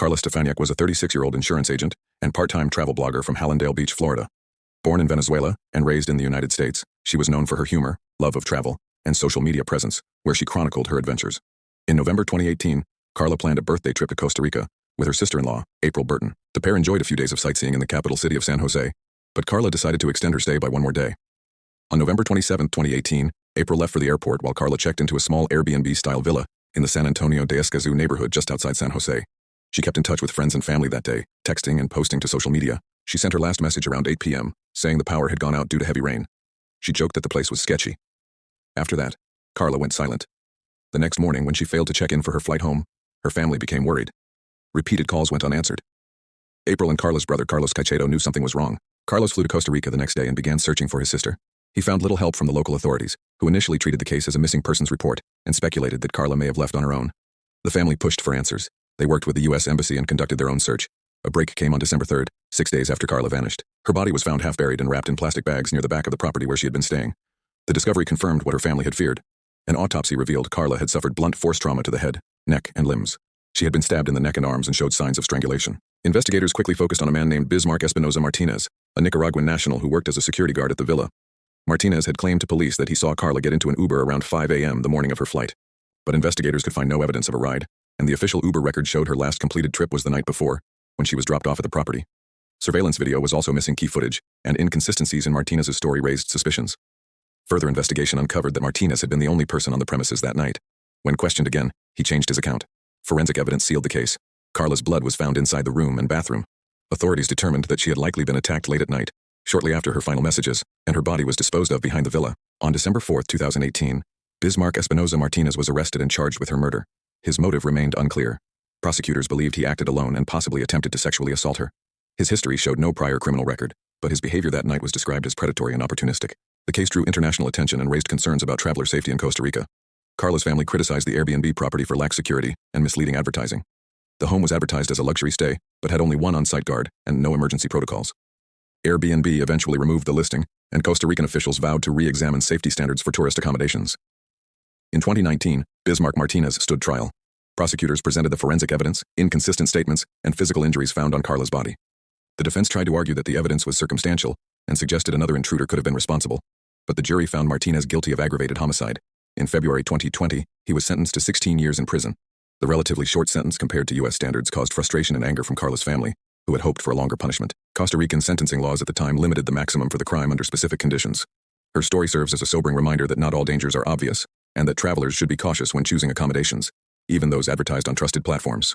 Carla Stefaniak was a 36-year-old insurance agent and part-time travel blogger from Hallandale Beach, Florida. Born in Venezuela and raised in the United States, she was known for her humor, love of travel, and social media presence, where she chronicled her adventures. In November 2018, Carla planned a birthday trip to Costa Rica with her sister-in-law, April Burton. The pair enjoyed a few days of sightseeing in the capital city of San Jose, but Carla decided to extend her stay by one more day. On November 27, 2018, April left for the airport while Carla checked into a small Airbnb-style villa in the San Antonio de Escazú neighborhood just outside San Jose. She kept in touch with friends and family that day, texting and posting to social media. She sent her last message around 8 p.m., saying the power had gone out due to heavy rain. She joked that the place was sketchy. After that, Carla went silent. The next morning, when she failed to check in for her flight home, her family became worried. Repeated calls went unanswered. April and Carla's brother Carlos Caicedo knew something was wrong. Carlos flew to Costa Rica the next day and began searching for his sister. He found little help from the local authorities, who initially treated the case as a missing persons report and speculated that Carla may have left on her own. The family pushed for answers. They worked with the U.S. Embassy and conducted their own search. A break came on December 3rd, 6 days after Carla vanished. Her body was found half buried and wrapped in plastic bags near the back of the property where she had been staying. The discovery confirmed what her family had feared. An autopsy revealed Carla had suffered blunt force trauma to the head, neck, and limbs. She had been stabbed in the neck and arms and showed signs of strangulation. Investigators quickly focused on a man named Bismarck Espinoza Martinez, a Nicaraguan national who worked as a security guard at the villa. Martinez had claimed to police that he saw Carla get into an Uber around 5 a.m. the morning of her flight. But investigators could find no evidence of a ride, and the official Uber record showed her last completed trip was the night before, when she was dropped off at the property. Surveillance video was also missing key footage, and inconsistencies in Martinez's story raised suspicions. Further investigation uncovered that Martinez had been the only person on the premises that night. When questioned again, he changed his account. Forensic evidence sealed the case. Carla's blood was found inside the room and bathroom. Authorities determined that she had likely been attacked late at night, shortly after her final messages, and her body was disposed of behind the villa. On December 4, 2018, Bismarck Espinoza Martinez was arrested and charged with her murder. His motive remained unclear. Prosecutors believed he acted alone and possibly attempted to sexually assault her. His history showed no prior criminal record, but his behavior that night was described as predatory and opportunistic. The case drew international attention and raised concerns about traveler safety in Costa Rica. Carla's family criticized the Airbnb property for lax security and misleading advertising. The home was advertised as a luxury stay, but had only one on-site guard and no emergency protocols. Airbnb eventually removed the listing, and Costa Rican officials vowed to re-examine safety standards for tourist accommodations. In 2019, Bismarck Martinez stood trial. Prosecutors presented the forensic evidence, inconsistent statements, and physical injuries found on Carla's body. The defense tried to argue that the evidence was circumstantial and suggested another intruder could have been responsible, but the jury found Martinez guilty of aggravated homicide. In February 2020, he was sentenced to 16 years in prison. The relatively short sentence compared to U.S. standards caused frustration and anger from Carla's family, who had hoped for a longer punishment. Costa Rican sentencing laws at the time limited the maximum for the crime under specific conditions. Her story serves as a sobering reminder that not all dangers are obvious, and that travelers should be cautious when choosing accommodations, even those advertised on trusted platforms.